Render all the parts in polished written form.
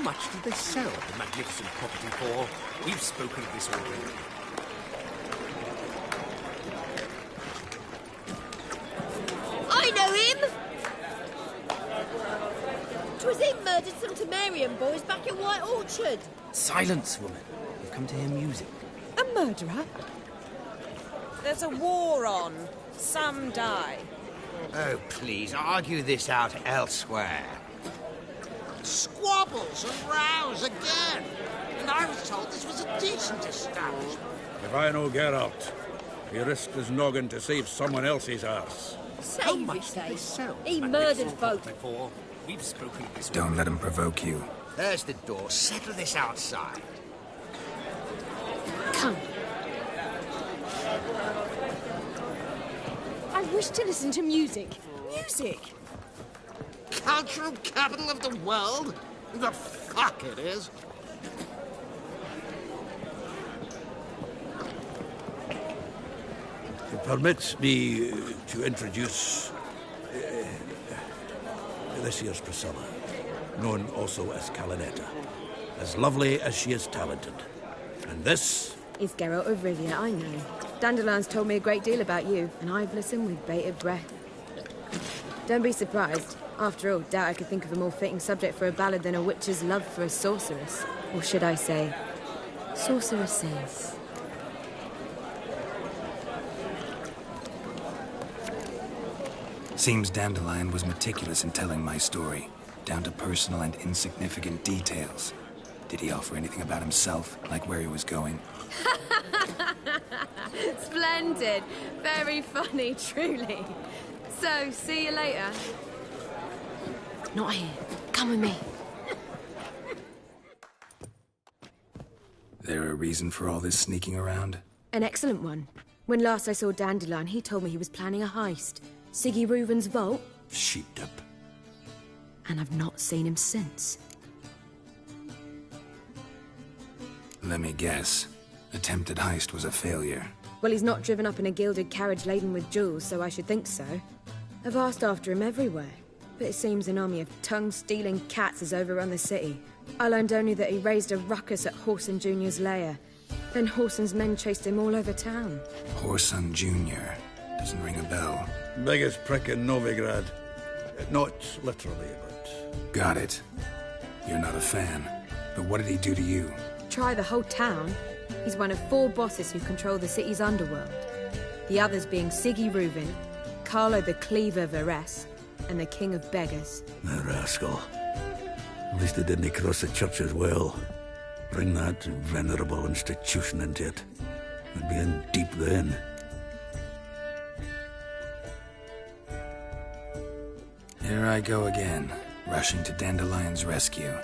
much did they sell the magnificent property for? We've spoken of this already. I know him! 'Twas him murdered some Temerian boys back in White Orchard. Silence, woman. We've come to hear music. A murderer? There's a war on. Some die. Oh, please, argue this out elsewhere. Squabbles and rows again. And I was told this was a decent establishment. If I know Geralt, he risked his noggin to save someone else's arse. How much did they sell He the murdered magnificent folk. property for? We've spoken of this Don't already. let him provoke you. There's the door. Settle this outside. Come. I wish to listen to music. Music. Cultural capital of the world? The fuck it is. Permit me to introduce this year's Priscilla, known also as Calinetta. As lovely as she is talented. And this is Geralt of Rivia, I know. Dandelion's told me a great deal about you, and I've listened with bated breath. Don't be surprised. After all, doubt I could think of a more fitting subject for a ballad than a witch's love for a sorceress. Or should I say, sorceresses. Seems Dandelion was meticulous in telling my story, down to personal and insignificant details. Did he offer anything about himself, like where he was going? Splendid. Very funny, truly. So, see you later. Not here. Come with me. There a reason for all this sneaking around? An excellent one. When last I saw Dandelion, he told me he was planning a heist. Siggy Reuven's vault. sheepdip. And I've not seen him since. Let me guess. Attempted heist was a failure. Well, he's not driven up in a gilded carriage laden with jewels, so I should think so. I've asked after him everywhere, but it seems an army of tongue-stealing cats has overrun the city. I learned only that he raised a ruckus at Whoreson Jr.'s lair. Then Whoreson's men chased him all over town. Whoreson Jr. Doesn't ring a bell. Biggest prick in Novigrad. Not literally, but... Got it. You're not a fan. But what did he do to you? Try the whole town. He's one of 4 bosses who control the city's underworld. The others being Siggy Reuven, Carlo the Cleaver Varese, and the King of Beggars. The rascal. At least he didn't cross the church as well. Bring that venerable institution into it. We'd be in deep then. Here I go again, rushing to Dandelion's rescue.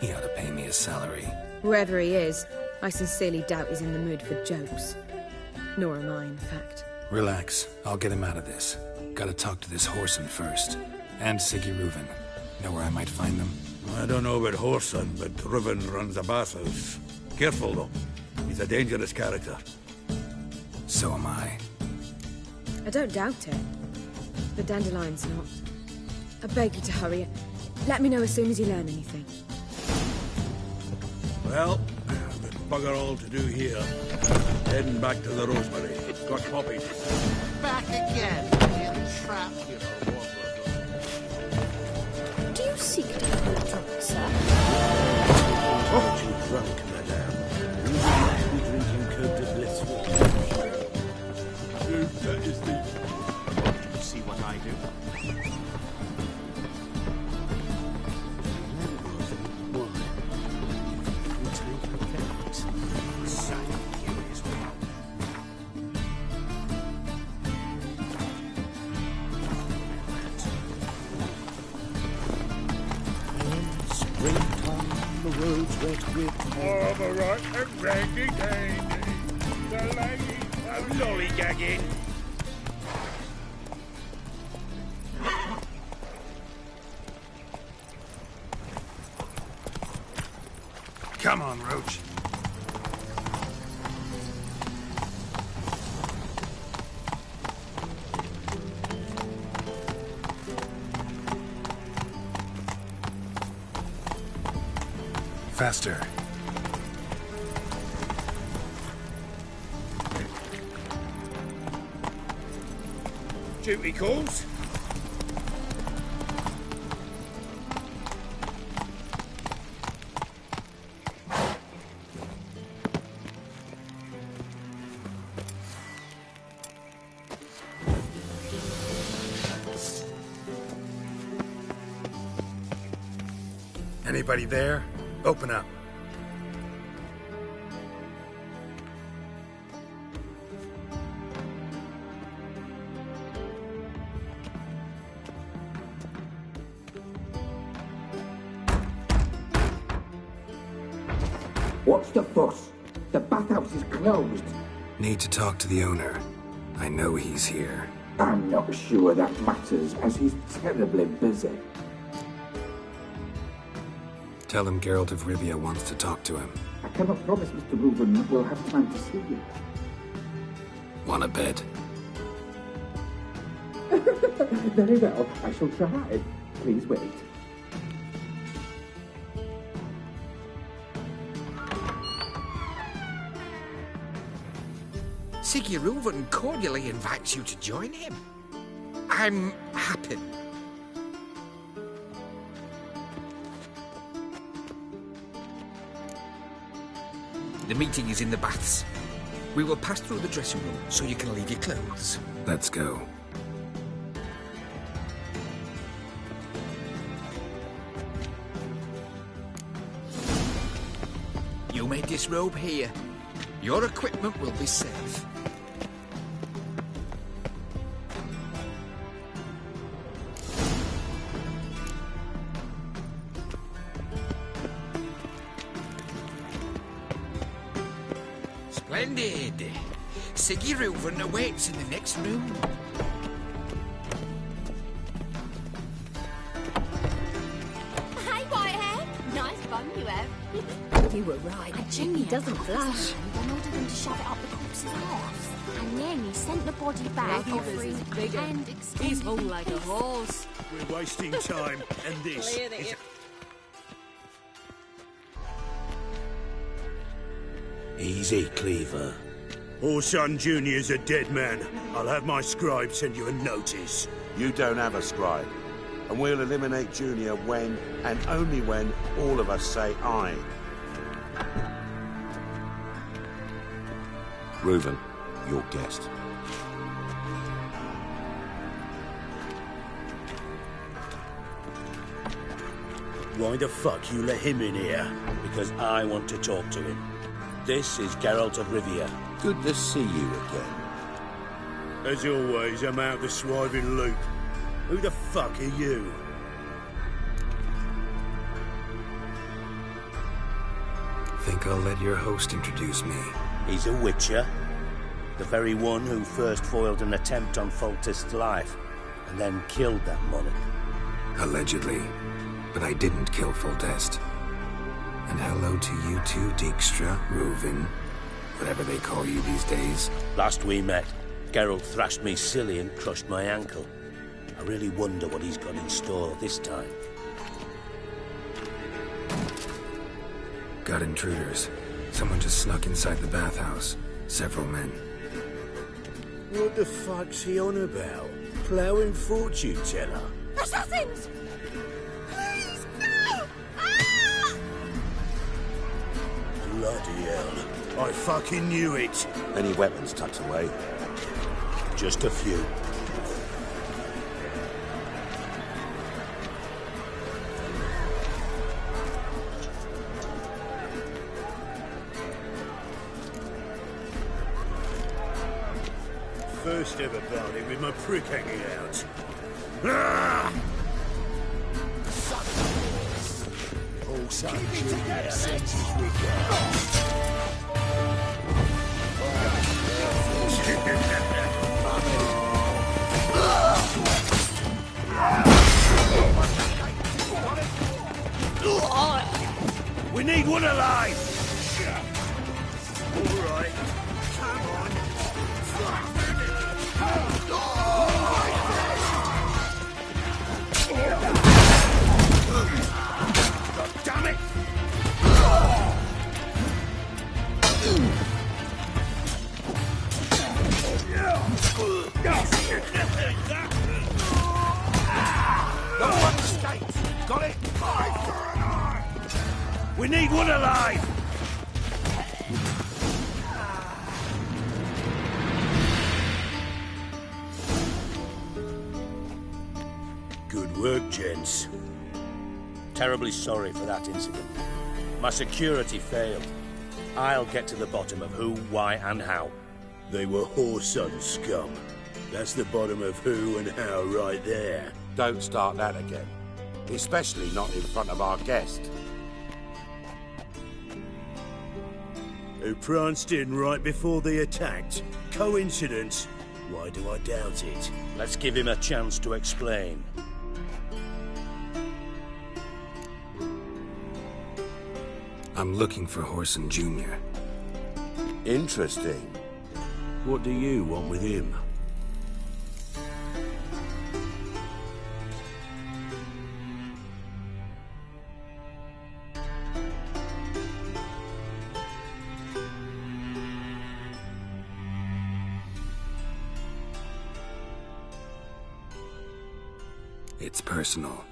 He ought to pay me a salary. Wherever he is, I sincerely doubt he's in the mood for jokes. Nor am I, in fact. Relax. I'll get him out of this. Gotta talk to this Whoreson first. And Siggy Reuven. Know where I might find them? I don't know about Whoreson, but Reuven runs a bathhouse. Careful, though. He's a dangerous character. So am I. I don't doubt it. But Dandelion's not. I beg you to hurry. Let me know as soon as you learn anything. Well, there's bugger all to do here. Heading back to the Rosemary. Got copied. Back again. In trap, you know, Warbler. Do you seek to have a drunk, sir? Aren't you drunk, madame? You should be drinking Côte de Bliss water. That is the... You see what I do? All the right and randy dandy. The ladies are lollygagging. Come on, Roach. faster. Duty calls. Anybody there? Open up. What's the fuss? The bathhouse is closed. Need to talk to the owner. I know he's here. I'm not sure that matters, as he's terribly busy. Tell him Geralt of Rivia wants to talk to him. I cannot promise Mr. Reuben will have time to see you. Want a bed? Very well, I shall try. Please wait. Siggy Reuven cordially invites you to join him. I'm happy. The meeting is in the baths. We will pass through the dressing room so you can leave your clothes. Let's go. You may disrobe here. Your equipment will be safe. Splendid. Siggy Reuven awaits in the next room. Hey, Whitehead. Nice bum you have. You were right. A genie doesn't flash. Then ordered them to shove it up the corpse's arse. And then he sent the body back offering and extended. He's hung like a horse. We're wasting time, and this is... Easy, Cleaver. Orson Jr.'s a dead man. I'll have my scribe send you a notice. You don't have a scribe. And we'll eliminate Junior when, and only when, all of us say aye. Reuven, your guest. Why the fuck you let him in here? Because I want to talk to him. This is Geralt of Rivia. Good to see you again. As always, I'm out the swiving loop. Who the fuck are you? Think I'll let your host introduce me. He's a Witcher. The very one who first foiled an attempt on Foltest's life, and then killed that monarch. Allegedly. But I didn't kill Foltest. And hello to you too, Dijkstra, Reuven, whatever they call you these days. Last we met, Geralt thrashed me silly and crushed my ankle. I really wonder what he's got in store this time. Got intruders. Someone just snuck inside the bathhouse. Several men. What the fuck's he on about? Ploughing fortune teller? Assassins! Please, no! Ah! Bloody hell. I fucking knew it. Any weapons tucked away? Just a few. First ever party with my prick hanging out. Ah! Also, Junior sends his regard. We need one alive! All right, come on. God damn it! No one escapes. Got it? We need one alive! Good work, gents. Terribly sorry for that incident. My security failed. I'll get to the bottom of who, why, and how. They were whoreson scum. That's the bottom of who and how right there. Don't start that again. Especially not in front of our guest. Who pranced in right before they attacked. Coincidence? Why do I doubt it? Let's give him a chance to explain. I'm looking for Whoreson Jr. Interesting. What do you want with him? It's personal.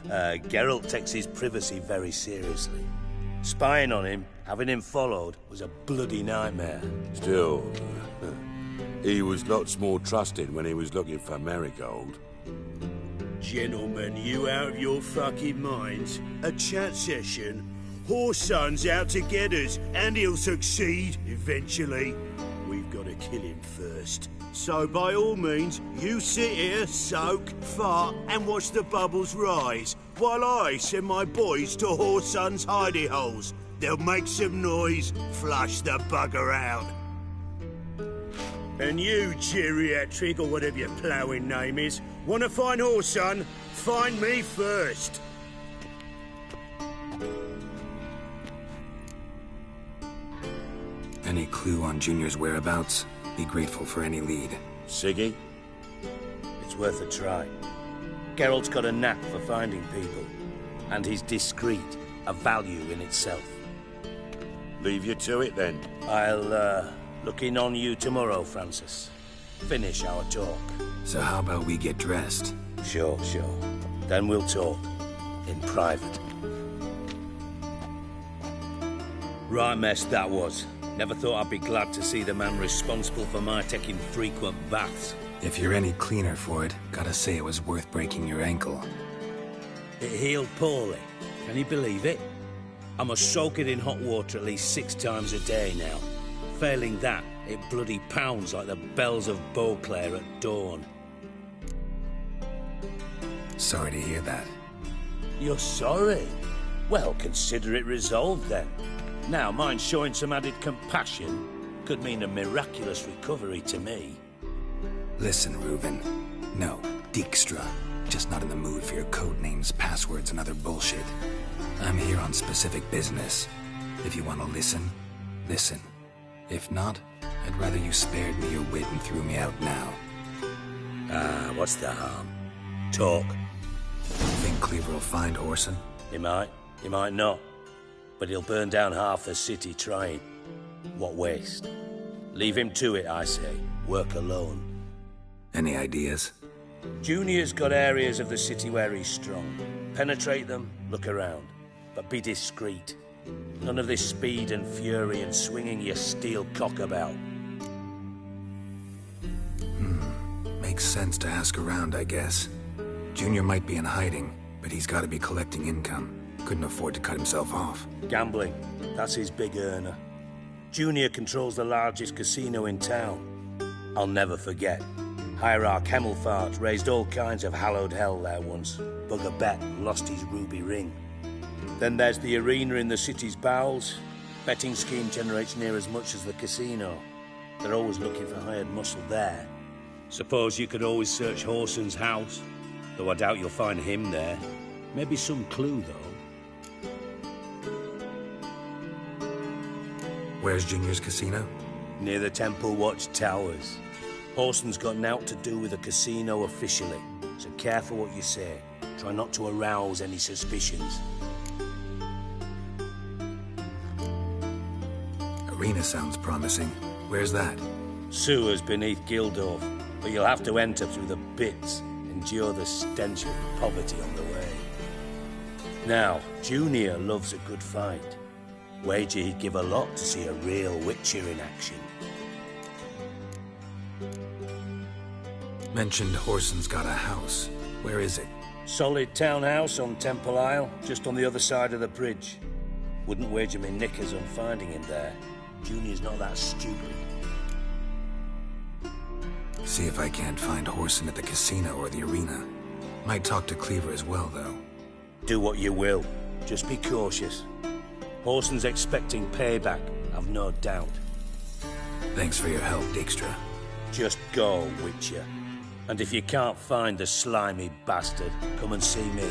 Geralt takes his privacy very seriously. Spying on him, having him followed, was a bloody nightmare. Still, he was lots more trusted when he was looking for Marigold. Gentlemen, you out of your fucking minds? A chat session? Whoreson's out to get us, and he'll succeed, eventually. We've got to kill him first. So by all means, you sit here, soak, fart, and watch the bubbles rise, while I send my boys to Whoreson's hidey holes. They'll make some noise, flush the bugger out. And you, geriatric, or whatever your ploughing name is, want to find Whoreson? Find me first. Any clue on Junior's whereabouts? Be grateful for any lead. Siggy? It's worth a try. Geralt's got a knack for finding people. And he's discreet, a value in itself. Leave you to it, then. I'll, look in on you tomorrow, Francis. Finish our talk. So how about we get dressed? Sure. Then we'll talk. In private. Right mess that was. Never thought I'd be glad to see the man responsible for my taking frequent baths. If you're any cleaner for it, gotta say it was worth breaking your ankle. It healed poorly. Can you believe it? I must soak it in hot water at least 6 times a day now. Failing that, it bloody pounds like the bells of Beauclair at dawn. Sorry to hear that. You're sorry? Well, consider it resolved then. Now, mind showing some added compassion could mean a miraculous recovery to me. Listen, Reuven. No, Dijkstra. Just not in the mood for your code names, passwords, and other bullshit. I'm here on specific business. If you want to listen, listen. If not, I'd rather you spared me your wit and threw me out now. What's the harm? Talk. Think Cleaver will find Whoreson? He might not. But he'll burn down half the city trying. What waste? Leave him to it, I say. Work alone. Any ideas? Junior's got areas of the city where he's strong. Penetrate them, look around. But be discreet. None of this speed and fury and swinging your steel cock about. Makes sense to ask around, I guess. Junior might be in hiding, but he's got to be collecting income. Couldn't afford to cut himself off. Gambling. That's his big earner. Junior controls the largest casino in town. I'll never forget. Hierarch Hemmelfart raised all kinds of hallowed hell there once. Bugger bet lost his ruby ring. Then there's the arena in the city's bowels. Betting scheme generates near as much as the casino. They're always looking for hired muscle there. Suppose you could always search Whoreson's house. Though I doubt you'll find him there. Maybe some clue, though. Where's Junior's casino? Near the Temple Watch Towers. Whoreson's got nought to do with the casino officially, so careful what you say. Try not to arouse any suspicions. Arena sounds promising. Where's that? Sewers beneath Gildorf, but you'll have to enter through the bits, endure the stench of poverty on the way. Now, Junior loves a good fight. Wager he'd give a lot to see a real Witcher in action. Mentioned Horson's got a house. Where is it? Solid townhouse on Temple Isle, just on the other side of the bridge. Wouldn't wager me knickers on finding him there. Junior's not that stupid. See if I can't find Horson at the casino or the arena. Might talk to Cleaver as well, though. Do what you will. Just be cautious. Horson's expecting payback, I've no doubt. Thanks for your help, Dijkstra. Just go, Witcher. And if you can't find the slimy bastard, come and see me.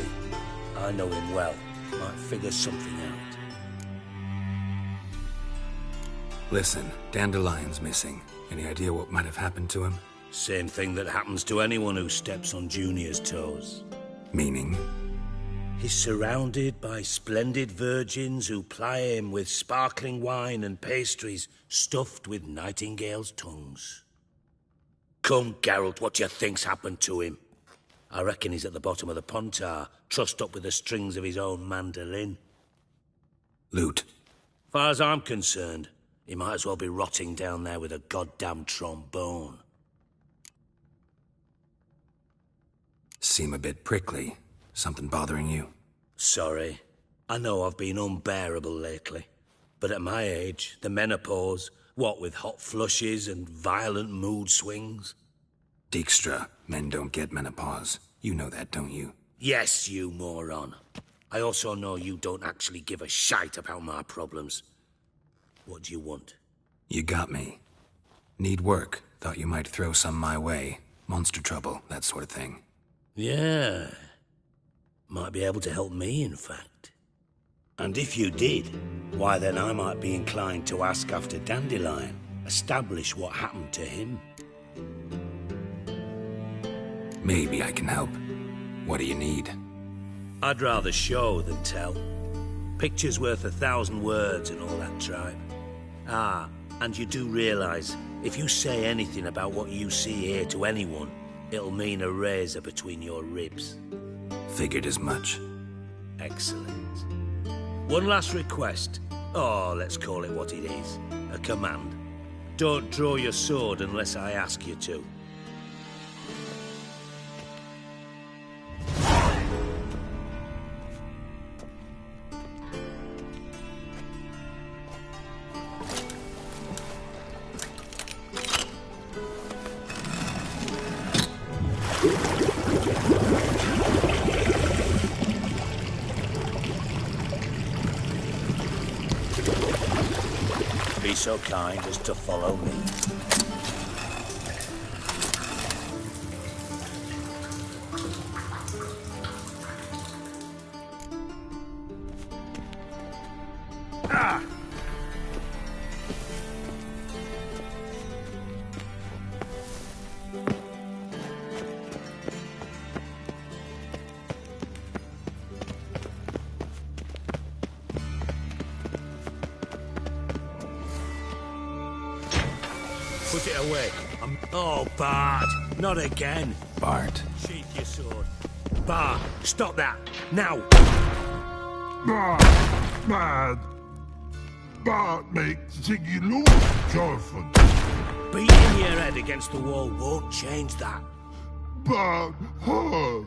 I know him well. Might figure something out. Listen, Dandelion's missing. Any idea what might have happened to him? Same thing that happens to anyone who steps on Junior's toes. Meaning? He's surrounded by splendid virgins who ply him with sparkling wine and pastries stuffed with nightingales' tongues. Come, Geralt, what do you think's happened to him? I reckon he's at the bottom of the Pontar, trussed up with the strings of his own mandolin. Loot. Far as I'm concerned, he might as well be rotting down there with a goddamn trombone. Seem a bit prickly. Something bothering you? Sorry. I know I've been unbearable lately. But at my age, the menopause, what with hot flushes and violent mood swings? Dijkstra, men don't get menopause. You know that, don't you? Yes, you moron. I also know you don't actually give a shite about my problems. What do you want? You got me. Need work. Thought you might throw some my way. Monster trouble, that sort of thing. Yeah. Might be able to help me, in fact. And if you did, why then I might be inclined to ask after Dandelion, establish what happened to him. Maybe I can help. What do you need? I'd rather show than tell. Picture's worth 1,000 words and all that tripe. Ah, and you do realize, if you say anything about what you see here to anyone, it'll mean a razor between your ribs. Figured as much. Excellent. One last request. Oh, let's call it what it is. A command. Don't draw your sword unless I ask you to. Be so kind as to follow me. Ah! Put it away. Oh, Bart! Not again! Bart. Sheath your sword. Bart, stop that! Now! Bad. Bart makes Ziggy lose, Jorfin. Beating your head against the wall won't change that. Bart hurt.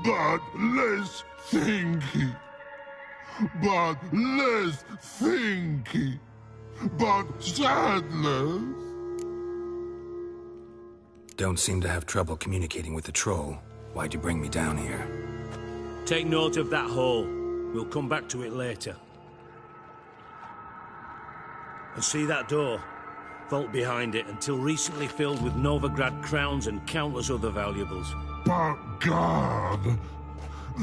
Bart less thinky. Bart less thinky. But sadness. Don't seem to have trouble communicating with the troll. Why'd you bring me down here? Take note of that hole. We'll come back to it later. And see that door? Vault behind it, until recently filled with Novigrad crowns and countless other valuables. But God.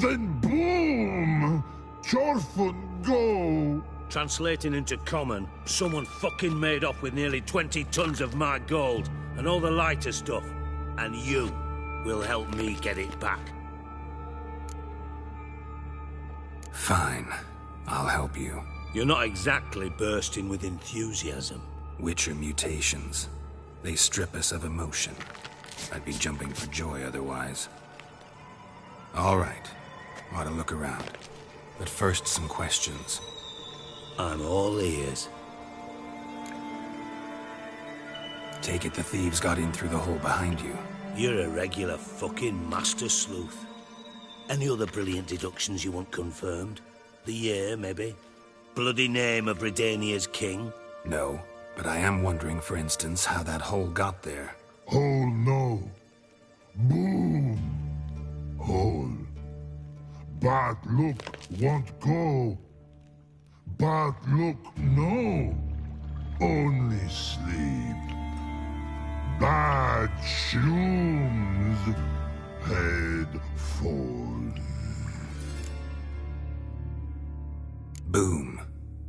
Then boom! Jorfin go! Translating into common, someone fucking made off with nearly 20 tons of my gold and all the lighter stuff. And you will help me get it back. Fine. I'll help you. You're not exactly bursting with enthusiasm. Witcher mutations. They strip us of emotion. I'd be jumping for joy otherwise. All right. Ought to look around. But first, some questions. I'm all ears. Take it the thieves got in through the hole behind you. You're a regular fucking master sleuth. Any other brilliant deductions you want confirmed? The year, maybe? Bloody name of Redania's king? No, but I am wondering, for instance, how that hole got there. Hole no. Boom. Hole. Bad look won't go. Bad look no. Only sleep. Bad shrooms. Head fall. Boom.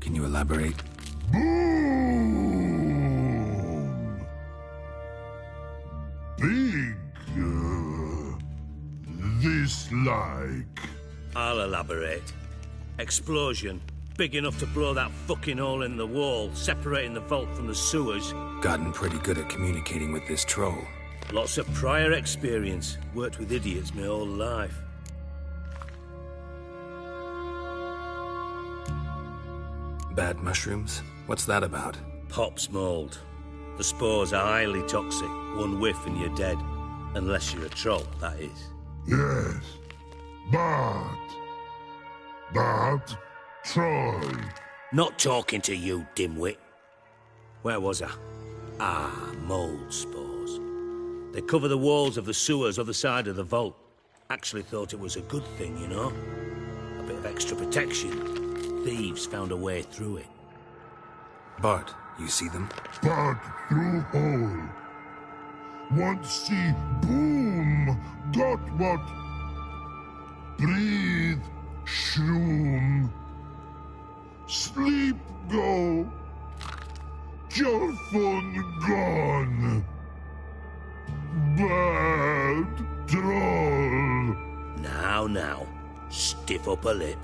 Can you elaborate? Boom! Big. This like. I'll elaborate. Explosion. Big enough to blow that fucking hole in the wall, separating the vault from the sewers. Gotten pretty good at communicating with this troll. Lots of prior experience. Worked with idiots my whole life. Bad mushrooms? What's that about? Pops mold. The spores are highly toxic. One whiff and you're dead. Unless you're a troll, that is. Yes. But troll. Not talking to you, dimwit. Where was I? Ah, mold spores. They cover the walls of the sewers other side of the vault. Actually thought it was a good thing, you know? A bit of extra protection. Thieves found a way through it. Bart, you see them? Bart through hole. Want see boom. Got what? Breathe. Shroom. Sleep go. Jorfun gone. Bad troll. Now. Stiff upper lip.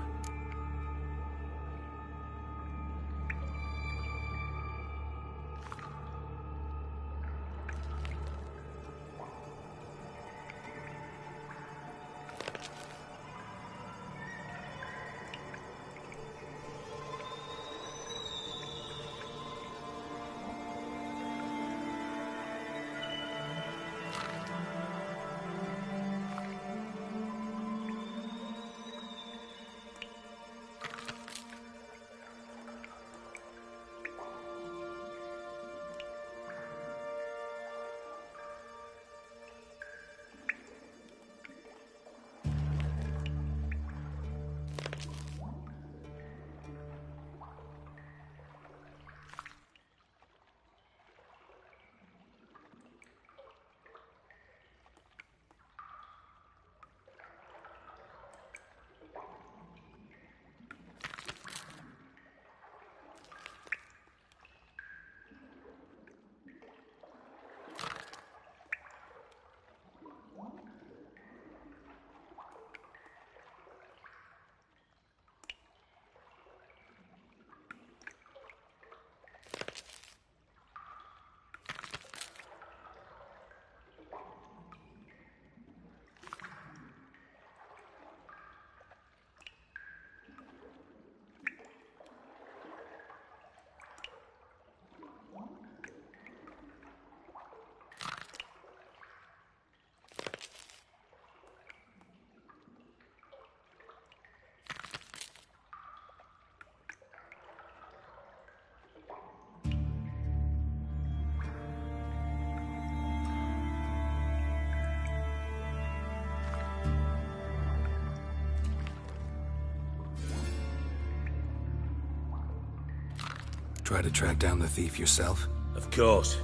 Try to track down the thief yourself? Of course.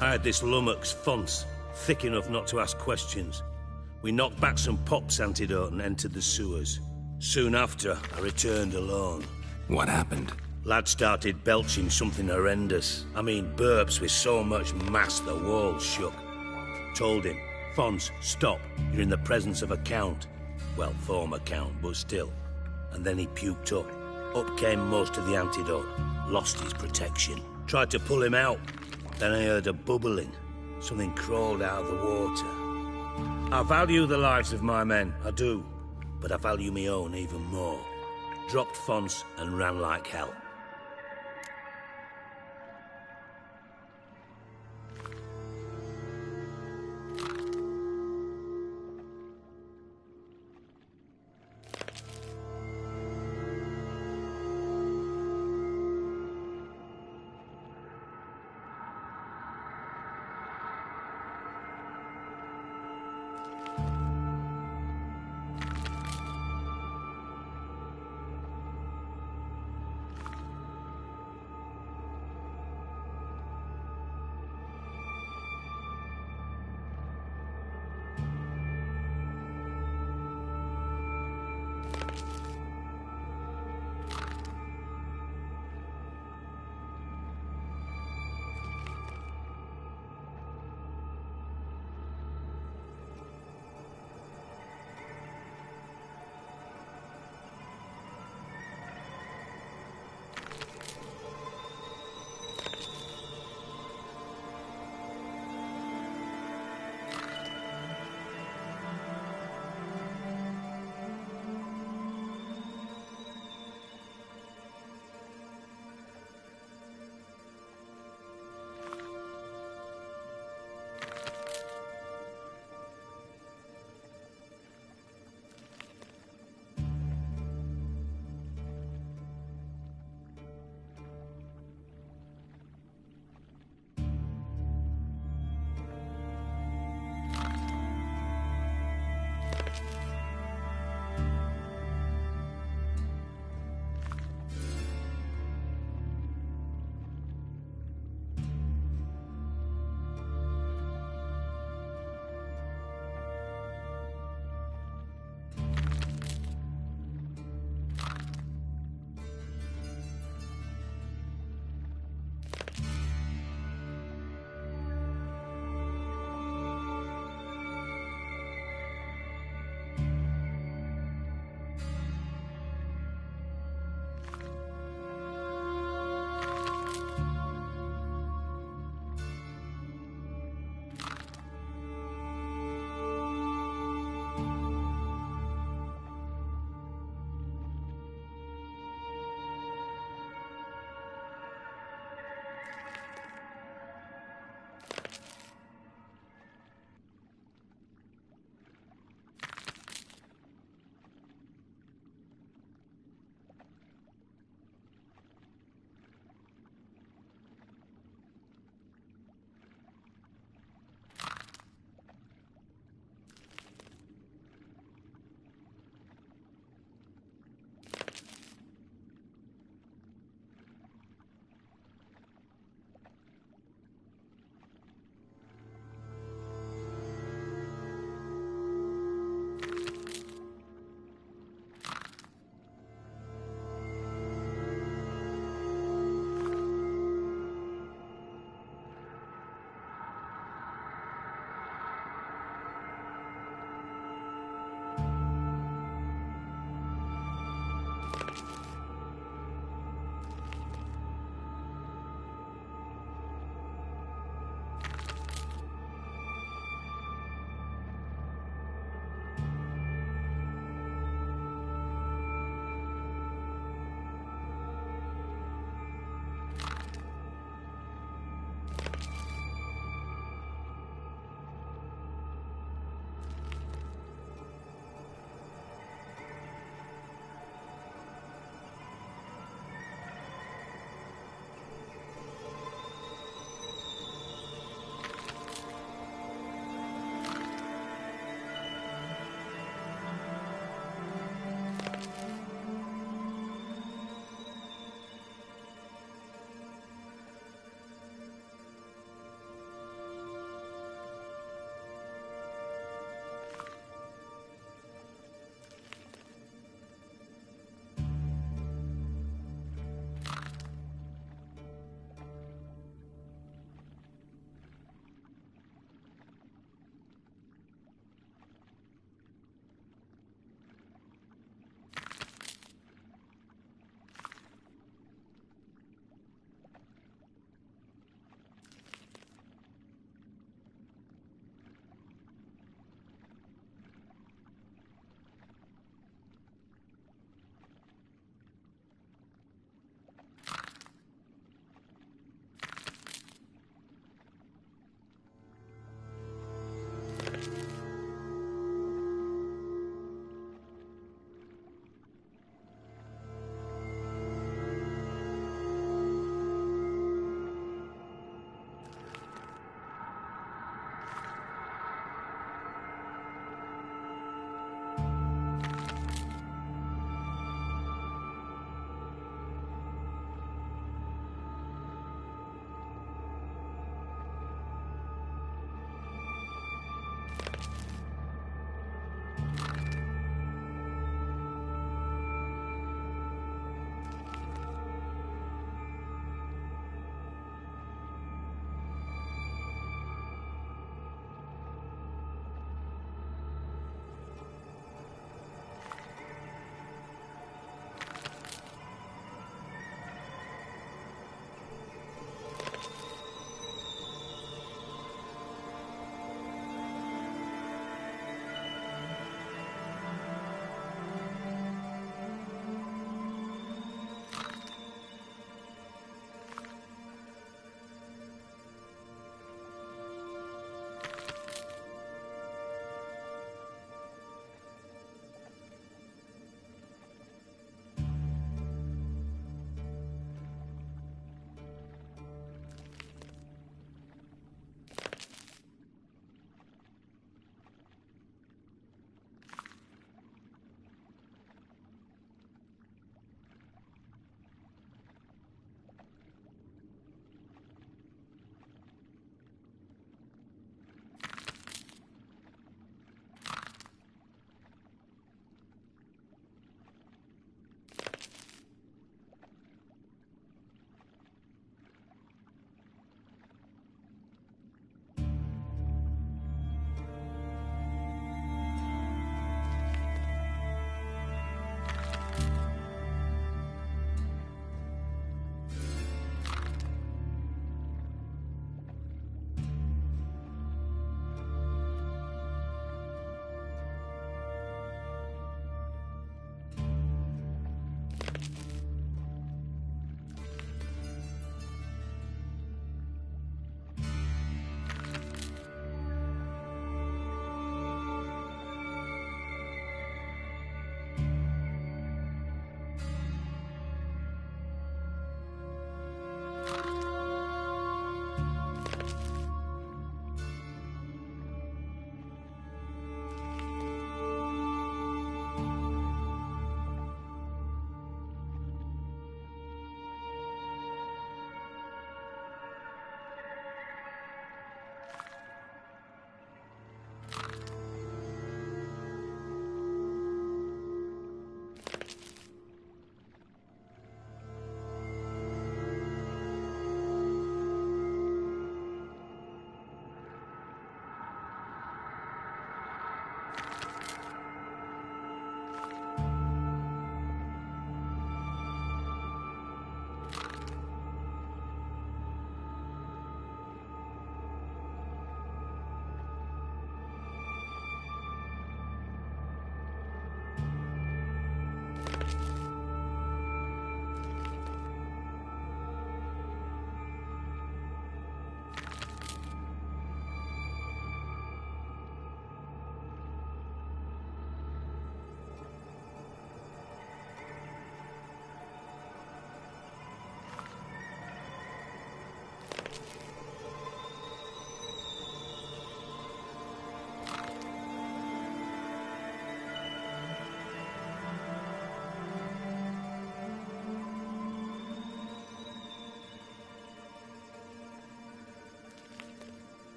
I had this lummox Fonce, thick enough not to ask questions. We knocked back some Pop's antidote and entered the sewers. Soon after, I returned alone. What happened? Lad started belching something horrendous. I mean, burps with so much mass the walls shook. Told him, Fonce, stop. You're in the presence of a count. Well, former count, but still. And then he puked up. Up came most of the antidote. Lost his protection. Tried to pull him out. Then I heard a bubbling. Something crawled out of the water. I value the lives of my men, I do. But I value my own even more. Dropped fonts and ran like hell.